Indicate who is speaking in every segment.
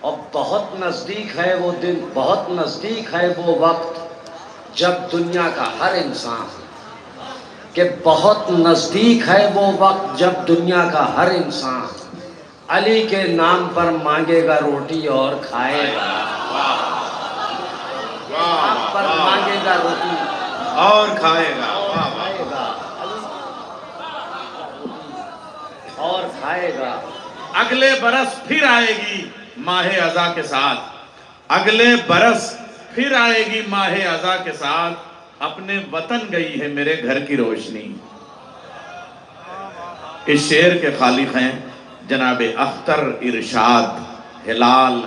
Speaker 1: اور بہت نزدیک ہے وہ دن، بہت نزدیک ہے وہ وقت جب دنیا کا ہر انسان، کہ بہت نزدیک ہے وہ وقت جب دنیا کا ہر انسان علی کے نام پر مانگے گا روٹی اور کھائے گا، نام پر مانگے گا روٹی
Speaker 2: اور کھائے گا،
Speaker 1: اور کھائے گا۔
Speaker 2: اگلے برس پھر آئے گی ماہ اذا کے ساتھ، اگلے برس پھر آئے گی ماہ اذا کے ساتھ، اپنے وطن گئی ہے میرے گھر کی روشنی۔ اس شعر کے خالق ہیں جناب اختر ارشاد ہلال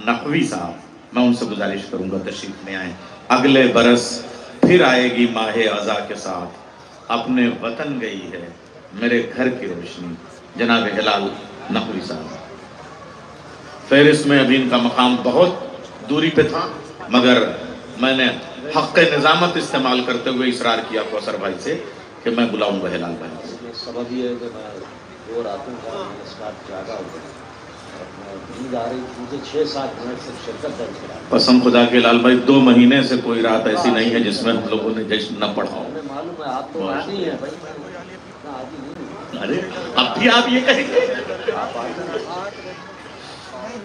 Speaker 2: نقوی صاحب، میں ان سے گزارش کروں گا تشریف لے آئیں۔ اگلے برس پھر آئے گی ماہ اذا کے ساتھ، اپنے وطن گئی ہے میرے گھر کی روشنی، جناب ہلال نقوی صاحب۔ فہرست میں ابھی ان کا مقام بہت دوری پہ تھا، مگر میں نے حق نظامت استعمال کرتے ہوئے اصرار کیا کوثر بھائی سے کہ میں بلاؤں گا ہلال بھائی سے۔
Speaker 1: سبب یہ ہے کہ میں 2 راتوں کا نمسکار جاگا ہوا، نیند آ رہی تھی، مجھے 6-7 منٹ سے شرکت درج کرا۔
Speaker 2: قسم خدا کے لال بھائی 2 مہینے سے کوئی رات ایسی نہیں ہے جس میں ہم لوگوں نے جشن نہ پڑھا ہو۔
Speaker 1: ہمیں معلوم ہے آپ تو عادی ہیں بھائی، اتنا عادی نہیں۔
Speaker 2: ارے اب بھی آپ یہ کہیں گے؟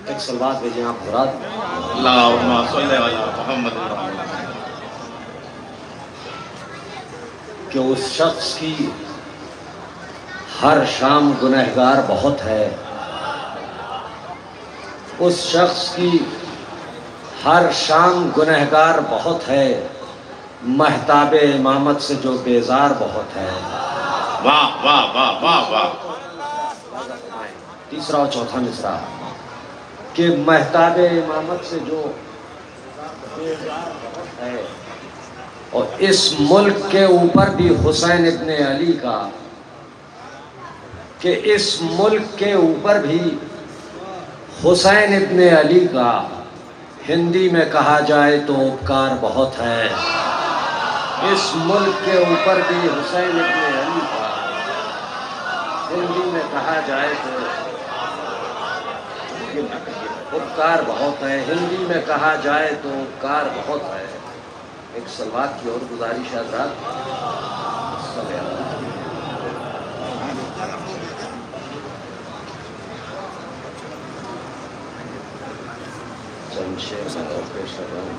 Speaker 1: ایک سلوات بھیجیں آپ مراد۔
Speaker 2: اللہم صلی علی محمد۔
Speaker 1: کہ اس شخص کی ہر شام گنہگار بہت ہے، اس شخص کی ہر شام گنہگار بہت ہے، مہتاب امامت سے جو بیزار بہت ہے۔
Speaker 2: واہ واہ واہ واہ واہ۔
Speaker 1: تیسرا اور چوتھا مصرع کہ مہتاب امامت سے جو بیزار بہت ہے، اور اس ملک کے اوپر بھی حسین ابن علی کا، کہ اس ملک کے اوپر بھی حسین ابن علی کا ہندی میں کہا جائے تو اپکار بہت ہے۔ اس ملک کے اوپر بھی حسین ابن علی کا ہندی میں کہا جائے تو اپکار بہت ہے، ہندی میں کہا جائے تو اپکار بہت ہے۔ ایک سلوات کی اور گزارش حضرات۔ چند شعر میں اور پیش کر رہا ہوں۔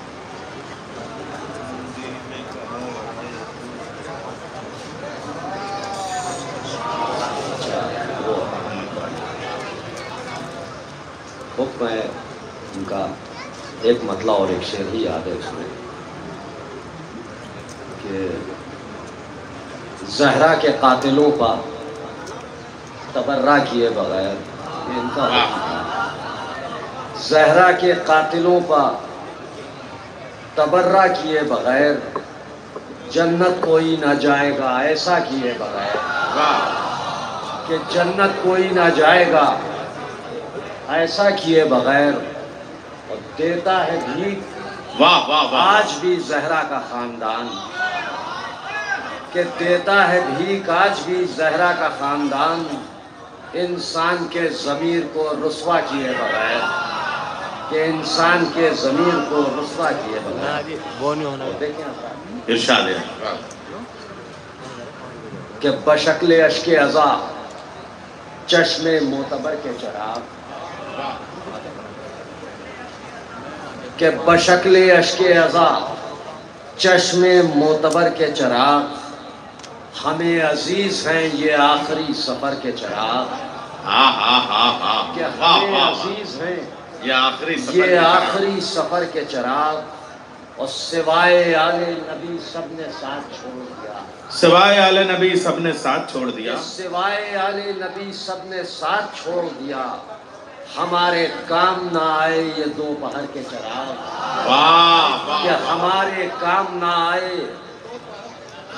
Speaker 1: حکم ہے ان کا ایک مطلع اور ایک شعر ہی یاد ہے اس میں، کہ زہرا کے قاتلوں پر تبرہ کیے بغیر، یہ ان کا حکم ہے، زہرا کے قاتلوں پر تبرہ کیے بغیر جنت کوئی نہ جائے گا ایسا کیے بغیر، کہ جنت کوئی نہ جائے گا ایسا کیے بغیر، اور دیتا ہے بھیک
Speaker 2: واہ واہ واہ۔
Speaker 1: آج بھی زہرا کا خاندان، کہ دیتا ہے بھیک آج بھی زہرا کا خاندان، انسان کے ضمیر کو رسوا کیے بغیر، کہ انسان کے ضمیر کو رسوا کیے بغیر۔
Speaker 2: ارشاد ہے
Speaker 1: کہ بشکل اشک عزا چشم معتبر کے چراغ، کہ بشکل اشک عزا چشم معتبر کے چراغ، ہمیں عزیز ہیں یہ آخری سفر کے چراغ،
Speaker 2: ہاں ہاں ہاں ہاں،
Speaker 1: کہ
Speaker 2: واہ
Speaker 1: ہمیں
Speaker 2: واہ۔
Speaker 1: عزیز ہیں
Speaker 2: یہ آخری سفر
Speaker 1: یہ آخری سفر کے چراغ، اور سوائے آل نبی سب نے ساتھ چھوڑ دیا،
Speaker 2: سوائے آل نبی سب نے ساتھ چھوڑ دیا،
Speaker 1: سوائے آل نبی سب نے ساتھ چھوڑ دیا، ہمارے کام نہ آئے یہ دوپہر کے چراغ،
Speaker 2: واہ واہ۔
Speaker 1: کہ ہمارے کام نہ آئے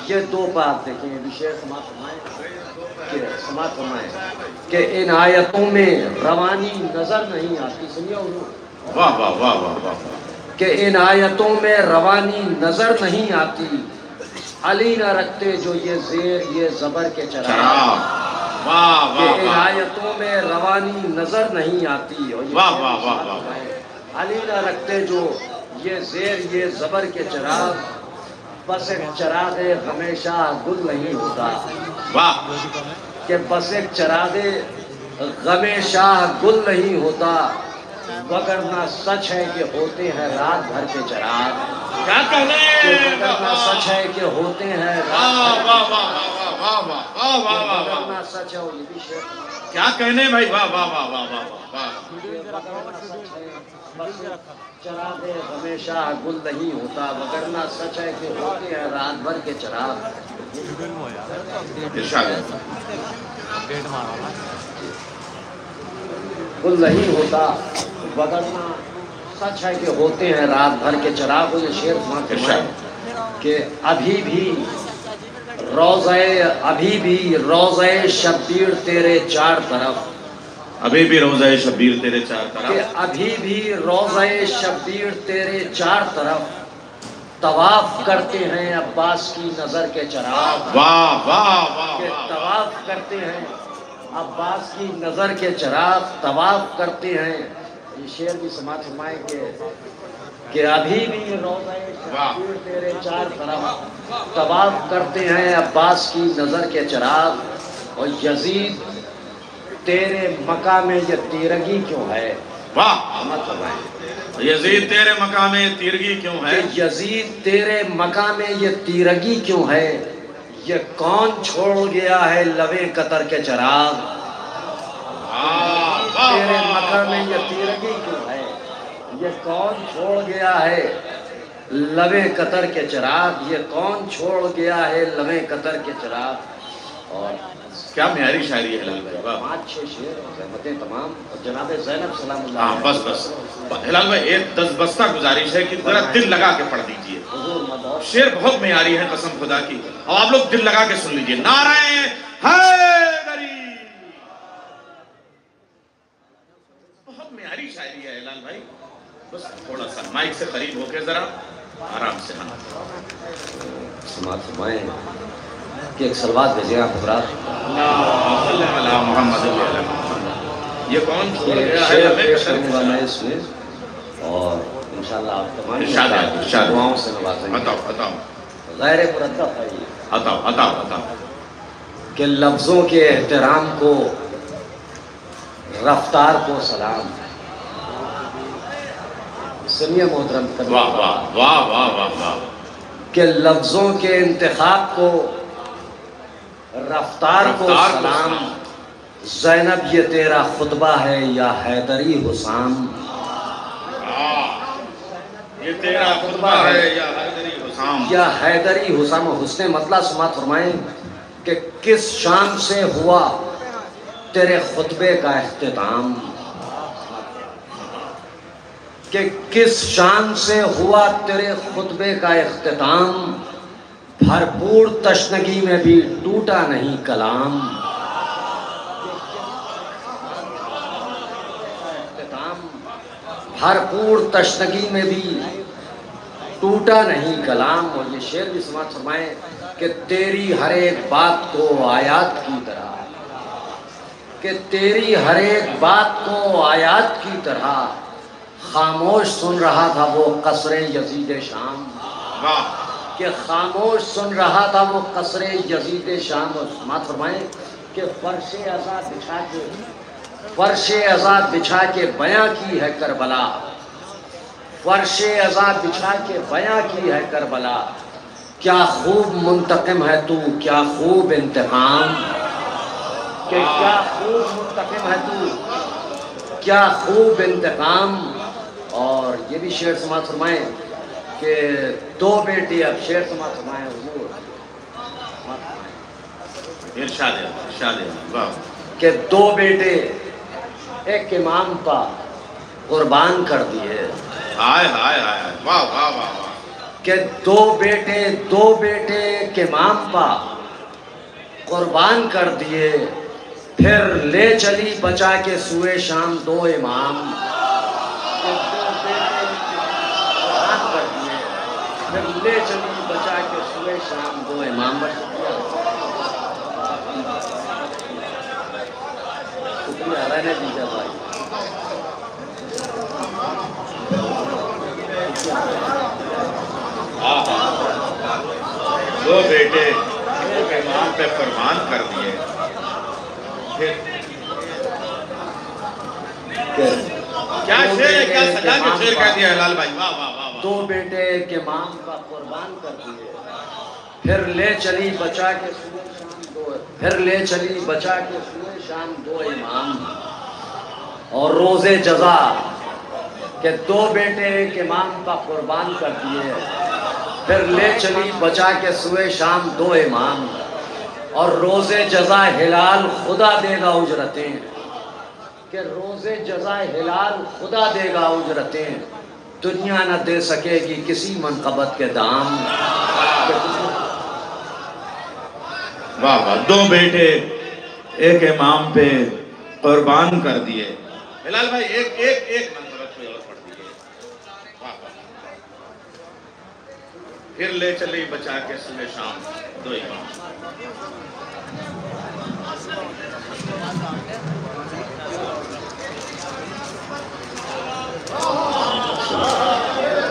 Speaker 1: یہ دوپہر۔ دیکھیں یہ بھی شعر سماعت فرمائیں کہ ان آیتوں میں روانی نظر نہیں آتی، سنیے حضور،
Speaker 2: واہ واہ واہ واہ واہ۔
Speaker 1: کہ ان آیتوں میں روانی نظر نہیں آتی، علی نہ رکھتے جو یہ زیر یہ زبر کے چراغ،
Speaker 2: واہ
Speaker 1: کہ
Speaker 2: واہ واہ
Speaker 1: عنایتوں میں روانی نظر نہیں آتی. اور
Speaker 2: واہ واہ واہ واہ
Speaker 1: علی نہ رکھتے جو یہ زیر یہ زبر کے چراغ، بس ایک چراغ ہمیشہ گل نہیں ہوتا.
Speaker 2: واہ
Speaker 1: کہ بس ایک چراغ غم شاہ گل نہیں ہوتا، وگرنہ سچ ہے کہ ہوتے ہیں رات بھر کے چراغ.
Speaker 2: کیا کہنے
Speaker 1: وگرنہ سچ ہے کہ ہوتے ہیں رات
Speaker 2: واہ
Speaker 1: بھر
Speaker 2: واہ
Speaker 1: کے
Speaker 2: واہ واہ واہ واہ واہ واہ واہ واہ
Speaker 1: وگرنہ سچ ہے. یہ بھی شعر
Speaker 2: کیا کہنے بھائی واہ واہ واہ واہ واہ واہ
Speaker 1: بس چراغ ہمیشہ گل نہیں ہوتا، وگرنہ سچ ہے کہ ہوتے ہیں رات بھر کے چراغ.
Speaker 2: ارشاد
Speaker 1: گل نہیں ہوتا، وگرنہ سچ ہے کہ ہوتے ہیں رات بھر کے چراغ. یہ شعر سماعت فرمائیں کہ ابھی بھی روضہ شبیر تیرے چار طرف،
Speaker 2: ابھی بھی روضہ شبیر تیرے چار
Speaker 1: کہ
Speaker 2: طرف،
Speaker 1: ابھی بھی روضہ شبیر تیرے چار طرف طواف کرتے ہیں عباس کی نظر کے چراغ.
Speaker 2: واہ واہ واہ
Speaker 1: کہ
Speaker 2: واہ
Speaker 1: طواف کرتے ہیں عباس کی نظر کے چراغ، طواف کرتے ہیں. یہ شعر بھی سماعت فرمائیں کہ ابھی بھی روضہ شبیر تیرے چار طرف طواف کرتے ہیں عباس کی نظر کے چراغ. اور یزید تیرے مقام میں یہ تیرگی کیوں ہے؟
Speaker 2: واہ
Speaker 1: سماعت فرمائیں
Speaker 2: یزید تیرے مقام میں تیرگی کیوں ہے؟
Speaker 1: کہ یزید تیرے مقام میں یہ تیرگی کیوں ہے؟ یہ کون چھوڑ گیا ہے لبے قطر کے چراغ؟ تیرے مقام میں یہ تیرگی کیوں ہے؟ یہ کون چھوڑ گیا ہے لبے قطر کے چراغ؟ یہ کون چھوڑ گیا ہے لبے قطر کے چراغ؟ اور
Speaker 2: کیا معیاری شاعری ہے ہلال بھائی واہ
Speaker 1: 5-6 شعر رحمتیں تمام. اور جناب زینب سلام اللہ
Speaker 2: ہاں بس بس ہلال بھائی ایک دستبستہ گزارش ہے کہ ذرا دل لگا کے پڑھ دیجئے.
Speaker 1: حضور مدعو
Speaker 2: شعر بہت معیاری ہے قسم خدا کی، اور آپ لوگ دل لگا کے سن لیجئے. نعرہ حیدری. بہت معیاری شاعری ہے ہلال بھائی. بس تھوڑا سا مائک سے قریب ہو کے ذرا آرام سے.
Speaker 1: سماعت فرمائیں کہ ایک سلوات بھیجیں آپ حضرات.
Speaker 2: اللہم صلی علی محمد و علی محمد. یہ کون چھوڑ گیا ہے
Speaker 1: شعر
Speaker 2: لبے
Speaker 1: پیش
Speaker 2: قطر
Speaker 1: کروں
Speaker 2: کے
Speaker 1: گا میں
Speaker 2: چراغ؟
Speaker 1: اس میں، اور انشاءاللہ آپ تمام
Speaker 2: ارشاد ہے، ارشاد ہے.
Speaker 1: دعاؤں سے نوازیں گے.
Speaker 2: عطاؤ
Speaker 1: غیر مردف ہے یہ
Speaker 2: عطاؤ
Speaker 1: کہ لفظوں کے احترام کو، رفتار کو سلام. سنیے محترم کبھی
Speaker 2: واہ واہ واہ واہ واہ واہ.
Speaker 1: کہ لفظوں کے انتخاب کو، رفتار کو سلام. زینب یہ تیرا خطبہ ہے یا حیدری حسام؟
Speaker 2: یہ تیرا خطبہ ہے یا حیدری حسام؟
Speaker 1: یا حیدری حسام. حسن مطلع سماعت فرمائیں کہ کس شان سے ہوا تیرے خطبے کا اختتام؟ کہ کس شان سے ہوا تیرے خطبے کا اختتام؟ بھرپور تشنگی میں بھی ٹوٹا نہیں کلام. بھرپور تشنگی میں بھی ٹوٹا نہیں کلام. اور یہ شعر بھی سماعت فرمائیں کہ تیری ہر ایک بات کو آیات کی طرح، کہ تیری ہر ایک بات کو آیات کی طرح خاموش سن رہا تھا وہ قصر یزید شام. کہ خاموش سن رہا تھا وہ قصر یزید شام. اور سماعت فرمائیں کہ فرش عزا بچھا کے بیاں کی ہے کربلا. فرش عزا بچھا کے بیاں کی ہے کربلا. کیا خوب منتقم ہے تو، کیا خوب انتقام. کہ کیا خوب منتقم ہے تو، کیا خوب انتقام. اور یہ بھی شعر سماعت فرمائیں کہ دو بیٹی. اب شعر سماعت فرمائیں حضور.
Speaker 2: ارشاد ہے واہ.
Speaker 1: کہ دو بیٹے ایک امام پا قربان کر دیے.
Speaker 2: ہائے ہائے ہائے واہ واہ واہ واہ.
Speaker 1: کہ دو بیٹے ایک امام پا قربان کر دیے. پھر لے چلی بچا کے سوئے شام دو امام. کہ دو بیٹے قربان کر دیے، پھر لے چلی بچا کے سوئے شام دو امام. رہنے دیجیے بھائی.
Speaker 2: دو بیٹے ایک امام پہ قربان کر دیے. کیا شعر ہے, کیا سجا کے شعر کہہ دیا ہلال بھائی. واہ واہ واہ.
Speaker 1: دو بیٹے ایک امام کا قربان کر دیے, پھر لے چلی بچا کے صبح شام دو, پھر لے چلی بچا کے صبح شام دو امام. اور روز جزا کہ دو بیٹے ایک امام کا قربان کر دیے, پھر لے چلی بچا کے صبح شام دو امام. اور روز جزا ہلال خدا دے گا اجرتیں, کہ روز جزا ہلال خدا دے گا اجرتیں, دنیا نہ دے سکے گی کسی منقبت کے دام.
Speaker 2: واہ واہ. دو بیٹے ایک امام پہ قربان کر دیے. ہلال بھائی ایک منقبت کوئی اور پڑھ دیجیے. واہ واہ. پھر لے چلی بچا کے صبح شام دو امام.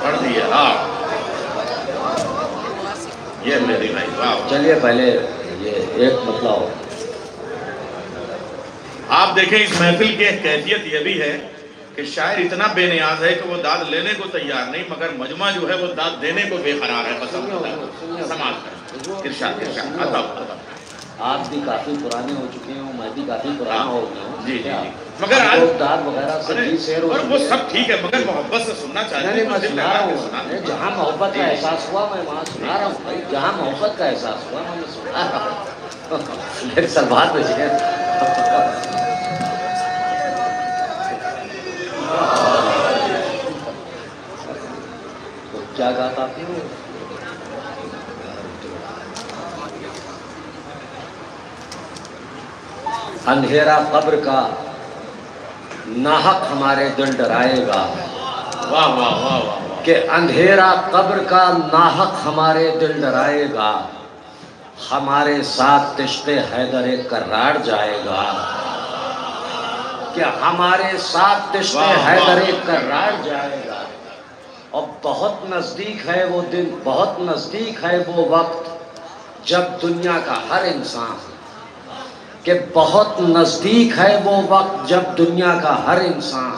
Speaker 2: پڑھ دیے. ہاں یہ میری بھائی. واہ.
Speaker 1: چلیے پہلے یہ ایک مطلب
Speaker 2: آپ دیکھیں اس محفل کی ایک کیفیت یہ بھی ہے کہ شاعر اتنا بے نیاز ہے کہ وہ داد لینے کو تیار نہیں, مگر مجمع جو ہے وہ داد دینے کو بے قرار ہے. پسند سمال کر. ارشاد ارشاد.
Speaker 1: آپ بھی کافی پرانے ہو چکے ہوں, میں بھی کافی پرانا ہو گیا ہوں.
Speaker 2: جی جی جی. مگر آج
Speaker 1: داد وغیرہ سے بھی شعر ہو
Speaker 2: وہ سب ٹھیک ہے, مگر محبت سے سننا چاہیے.
Speaker 1: میں سنا رہا ہوں, جہاں محبت کا احساس ہوا میں وہاں سنا رہا ہوں. جہاں محبت کا احساس ہوا میں سنا رہا ہوں. ایک سر بات بچے کیا گاتا آپ نے؟ اندھیرا قبر کا ناحق ہمارے دل ڈرائے گا.
Speaker 2: واہ واہ واہ واہ.
Speaker 1: کہ اندھیرا قبر کا ناحق ہمارے دل ڈرائے گا, ہمارے ساتھ تشت حیدر کرار جائے گا. کہ ہمارے ساتھ تشت حیدر کرار جائے گا. اور بہت نزدیک ہے وہ دن, بہت نزدیک ہے وہ وقت جب دنیا کا ہر انسان, کہ بہت نزدیک ہے وہ وقت جب دنیا کا ہر انسان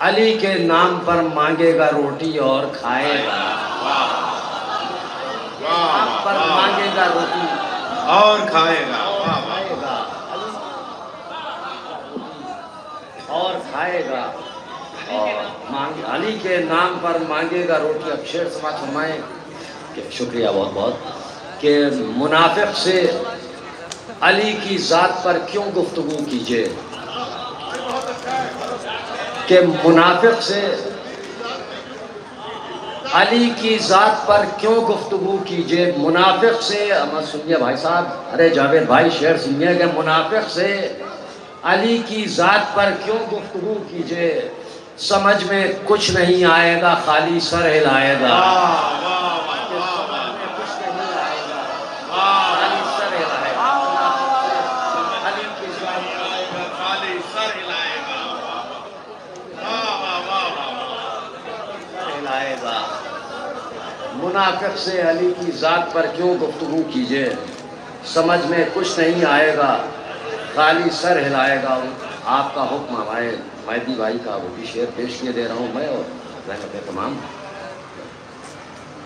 Speaker 1: علی کے نام پر مانگے گا روٹی اور کھائے گا. نام پر مانگے گا روٹی
Speaker 2: اور کھائے گا.
Speaker 1: اور کھائے گا. اور علی کے نام پر مانگے گا روٹی. اب شعر سماعت فرمائیں. کہ شکریہ بہت بہت. کہ منافق سے علی کی ذات پر کیوں گفتگو کیجئے, کہ منافق سے علی کی ذات پر کیوں گفتگو کیجئے. منافق سے, سنیے بھائی صاحب, ارے جاوید بھائی شعر سنیے, کہ منافق سے علی کی ذات پر کیوں گفتگو کیجئے, سمجھ میں کچھ نہیں آئے گا خالی سر ہلائے گا. منافق سے علی کی ذات پر کیوں گفتگو کیجئے, سمجھ میں کچھ نہیں آئے گا خالی سر ہلائے گا. آپ کا حکم ہمارے مہدی بھائی کا وہ بھی شعر پیش کیے دے رہا ہوں میں, اور رحمت تمام.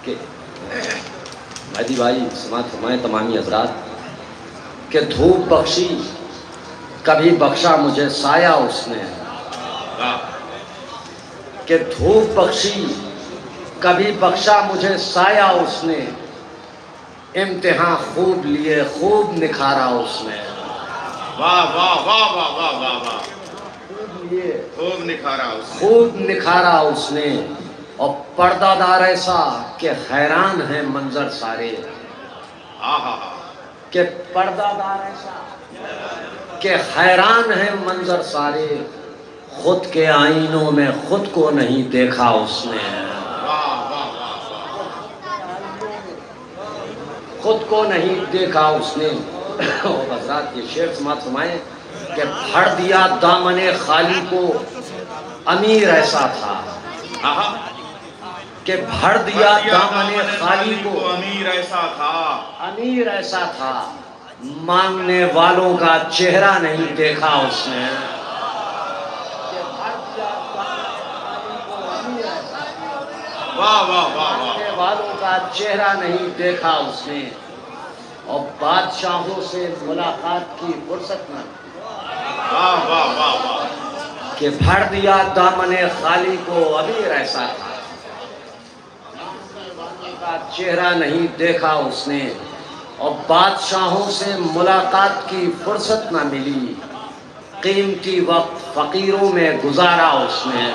Speaker 1: کہ مہدی بھائی سماعت فرمائیں تمامی حضرات. کہ دھوپ بخشی کبھی بخشا مجھے سایہ اس نے, کہ دھوپ بخشی کبھی بخشا مجھے سایہ اس نے, امتحان خوب لیے خوب نکھارا اس نے.
Speaker 2: واہ واہ واہ واہ واہ واہ واہ.
Speaker 1: خوب لیے
Speaker 2: خوب نکھارا اس نے,
Speaker 1: خوب نکھارا اس نے. اور پردہ دار ایسا کہ حیران ہیں منظر سارے. کہ پردہ دار ایسا کہ حیران ہیں منظر سارے, خود کے آئینوں میں خود کو نہیں دیکھا اس نے. خود کو نہیں دیکھا اس نے. حضرات یہ شعر سماعت فرمائیں. کہ پھڑ دیا دامن خالی کو امیر ایسا تھا، کہ بھر دیا دامن خالی کو
Speaker 2: امیر ایسا تھا،
Speaker 1: امیر ایسا تھا، مانگنے والوں کا چہرہ نہیں دیکھا اس نے۔
Speaker 2: واہ واہ واہ
Speaker 1: مانگنے والوں کا چہرہ نہیں دیکھا اس نے، اور بادشاہوں سے ملاقات کی فرصت نہ،
Speaker 2: واہ واہ واہ واہ،
Speaker 1: کہ بھر دیا دامن خالی کو امیر ایسا تھا، کا چہرہ نہیں دیکھا اس نے، اور بادشاہوں سے ملاقات کی فرصت نہ ملی، قیمتی وقت فقیروں میں گزارا اس نے،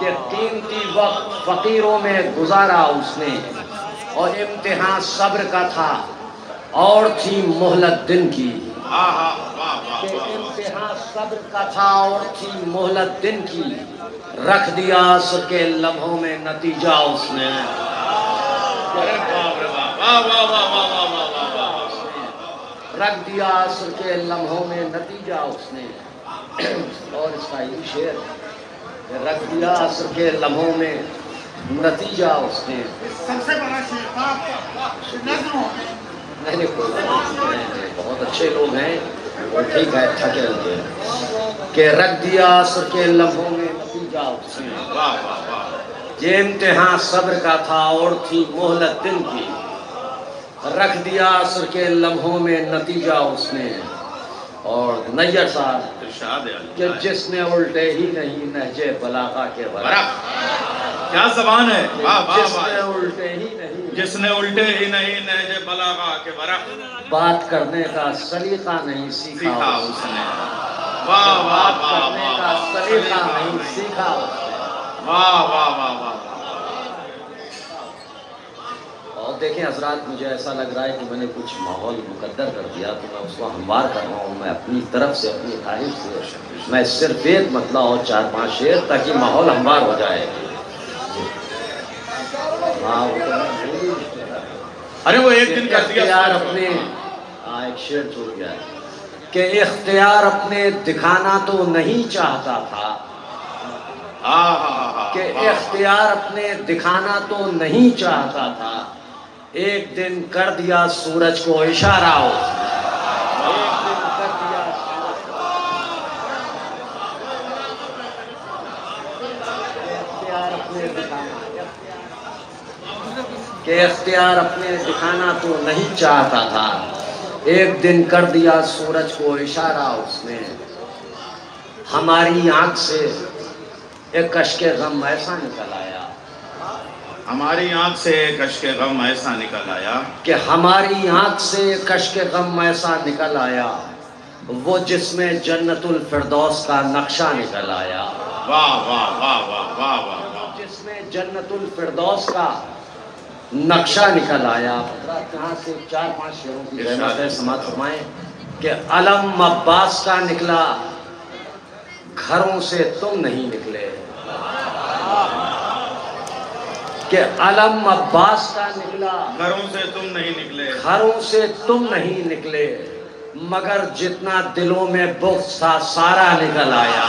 Speaker 1: کہ قیمتی وقت فقیروں میں گزارا اس نے، اور امتحان صبر کا تھا اور تھی مہلت دن کی، کہ امتحان صبر کا تھا اور تھی مہلت دن کی، رکھ دیا عصر کے لمحوں میں نتیجہ اس نے، رکھ دیا عصر کے لمحوں میں نتیجہ اس نے۔ اور اس کا یہ شعر کہ رکھ دیا عصر کے لمحوں میں نتیجہ اس نے۔
Speaker 3: سب سے بڑا شعر تھا نظم ہو گئی۔
Speaker 1: نہیں بہت اچھے لوگ ہیں، وہ ٹھیک ہے، تھکے ہوتے ہیں، کہ رکھ دیا عصر کے لمحوں میں نتیجہ اس نے، یہ امتحان صبر کا تھا اور تھی مہلت دن کی، رکھ دیا عصر کے لمحوں میں نتیجہ اس نے۔ اور نیّر صاحب
Speaker 2: ارشاد ہے
Speaker 1: کہ جس نے الٹے ہی نہیں نہجے بلاغہ کے ورق،
Speaker 2: کیا زبان ہے، واہ واہ
Speaker 1: جس نے
Speaker 2: واہ،
Speaker 1: الٹے ہی نہیں،
Speaker 2: جس نے الٹے ہی نہیں نہج بلاغہ کے ورق
Speaker 1: بات کرنے کا سلیقہ نہیں سیکھا
Speaker 2: سیکھا
Speaker 1: اس
Speaker 2: اس نے، واہ واہ
Speaker 1: بات
Speaker 2: واہ
Speaker 1: کرنے کا سلیقہ نہیں سیکھا اس نے۔
Speaker 2: واہ واہ واہ واہ۔
Speaker 1: اور دیکھیں حضرات، مجھے ایسا لگ رہا ہے کہ میں نے کچھ ماحول مقدر کر دیا، تو میں اس کو ہموار کر رہا ہوں، میں اپنی طرف سے، اپنی خواہش سے، میں صرف ایک مطلع اور 4-5 شعر تاکہ ماحول ہموار ہو جائے۔
Speaker 2: ارے وہ ایک دن کر دیا
Speaker 1: اختیار اپنے، ایک شعر چھوڑ گیا ہے، کہ اختیار اپنے دکھانا تو نہیں چاہتا تھا، کہ اختیار اپنے دکھانا تو نہیں چاہتا تھا، ایک دن کر دیا سورج کو اشارہ اس نے، ایک دن کر دیا اختیار اپنے دکھانا، کہ اختیار اپنے دکھانا تو نہیں چاہتا تھا، ایک دن کر دیا سورج کو اشارہ اس نے، ہماری آنکھ سے ایک اشک غم ایسا نکل آیا،
Speaker 2: ہماری آنکھ سے ایک اشک غم ایسا نکل آیا،
Speaker 1: کہ ہماری آنکھ سے ایک اشک غم ایسا نکل آیا، وہ جس میں جنت الفردوس کا نقشہ نکل آیا،
Speaker 2: واہ واہ واہ واہ واہ واہ،
Speaker 1: جس میں جنت الفردوس کا نقشہ نکل آیا۔ یہاں سے 4-5 شعروں کی رحمت ہے، سماعت فرمائیں، کہ علم عباس کا نکلا، گھروں سے تم نہیں نکلے، کہ علم عباس کا نکلا،
Speaker 2: گھروں سے تم نہیں نکلے،
Speaker 1: گھروں سے تم نہیں نکلے، مگر جتنا دلوں میں بغض تھا سارا نکل آیا۔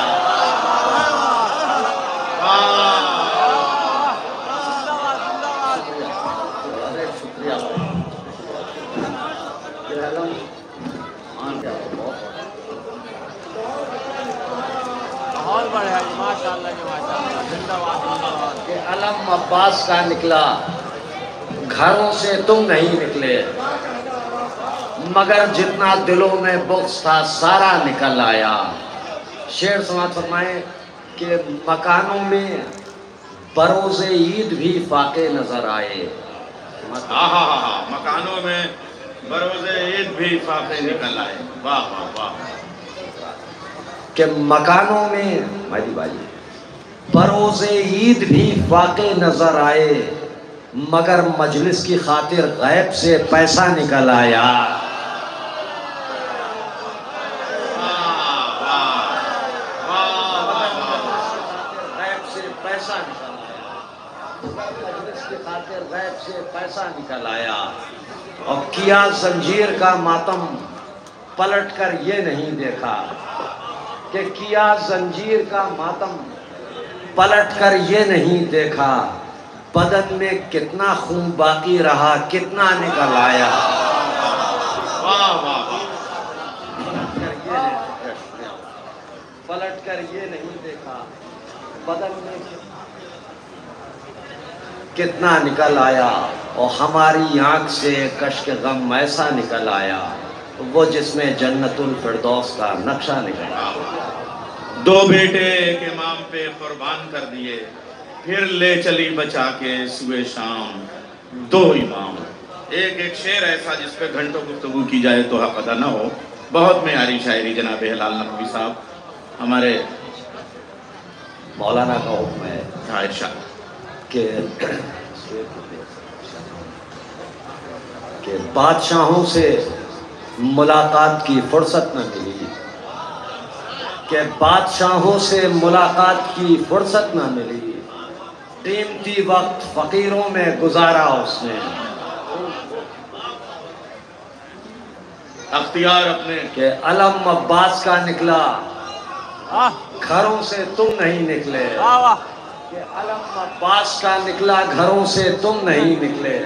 Speaker 1: شکریہ
Speaker 3: بہت بڑے ہیں، ماشاءاللہ جی ماشاءاللہ، زندہ باد زندہ باد۔
Speaker 1: کہ علم عباس کا نکلا، گھروں سے تم نہیں نکلے، مگر جتنا دلوں میں بغض تھا سارا نکل آیا۔ شعر سماعت فرمائیں، کہ مکانوں میں بروز عید بھی فاقے نظر آئے،
Speaker 2: مکانوں میں بروز عید بھی فاقے نکل آئے، واہ واہ واہ،
Speaker 1: کہ مکانوں میں مہدی بھائی بروز عید بھی فاقے نظر آئے، مگر مجلس کی خاطر غیب سے پیسہ نکل آیا۔ غیب سے پیسہ نکل آیا، مجلس کی خاطر غیب سے پیسہ نکل آیا، اور کیا زنجیر کا ماتم، پلٹ کر یہ نہیں دیکھا کہ کیا زنجیر کا ماتم، پلٹ کر یہ نہیں دیکھا بدن میں کتنا خون باقی رہا، کتنا نکل آیا۔ پلٹ کر یہ نہیں دیکھا بدن میں کتنا نکل آیا، اور ہماری آنکھ سے کشک غم ایسا نکل آیا وہ جس میں جنت الفردوس کا نقشہ نکل آیا۔
Speaker 2: دو بیٹے ایک امام پہ قربان کر دیے، پھر لے چلی بچا کے سوئے شام دو امام۔ ایک شعر ایسا جس پہ گھنٹوں گفتگو کی جائے تو حق ادا نہ ہو، بہت معیاری شاعری جناب ہلال نقوی صاحب۔ ہمارے
Speaker 1: مولانا کا حکم ہے
Speaker 2: عائشہ
Speaker 1: کہ بادشاہوں سے ملاقات کی فرصت نہ ملی، کہ بادشاہوں سے ملاقات کی فرصت نہ ملی، قیمتی وقت فقیروں میں گزارا اس نے،
Speaker 2: اختیار اپنے
Speaker 1: کہ علم عباس کا نکلا گھروں سے تم نہیں نکلے، کہ علم عباس کا نکلا گھروں سے تم نہیں نکلے،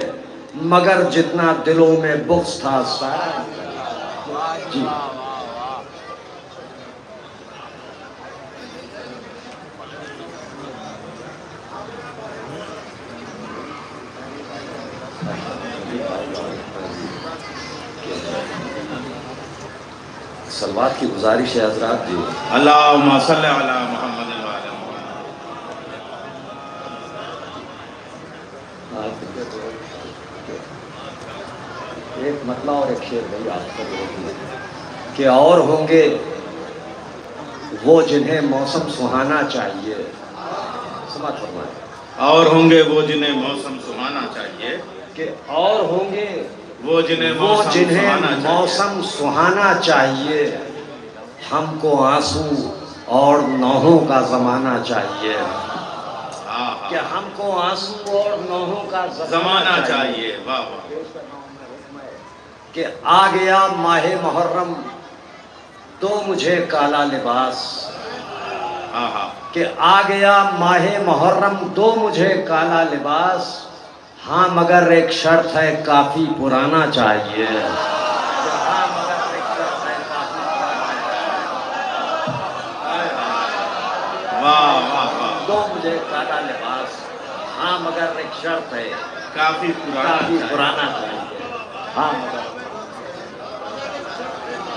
Speaker 1: مگر جتنا دلوں میں بغض تھا سارا جی۔ سلوات کی گزارش ہے حضرات جی۔
Speaker 2: اللہم صلی علی محمد وعلی
Speaker 1: ایک مطلع اور ایک شعر بھائی آپ کو کہ اور ہوں گے وہ جنہیں موسم سہانا چاہیے، سمجھ فرمائے،
Speaker 2: اور ہوں گے وہ جنہیں موسم سہانا چاہیے،
Speaker 1: کہ اور ہوں گے
Speaker 2: وہ جنہیں
Speaker 1: موسم سہانا چاہیے، ہم کو آنسو اور نوحوں کا زمانہ چاہیے، کہ ہم کو آنسو اور نوحوں کا
Speaker 2: زمانہ چاہیے۔ واہ واہ،
Speaker 1: کہ آ گیا ماہ محرم دو مجھے کالا لباس، کہ آ گیا ماہ محرم دو مجھے کالا لباس، ہاں مگر ایک شرط ہے کافی پرانا چاہیے، ہاں مگر ایک شرط ہے کافی پرانا، دو مجھے کالا لباس، ہاں مگر ایک شرط ہے
Speaker 2: کافی
Speaker 1: پرانا چاہیے، ہاں مگر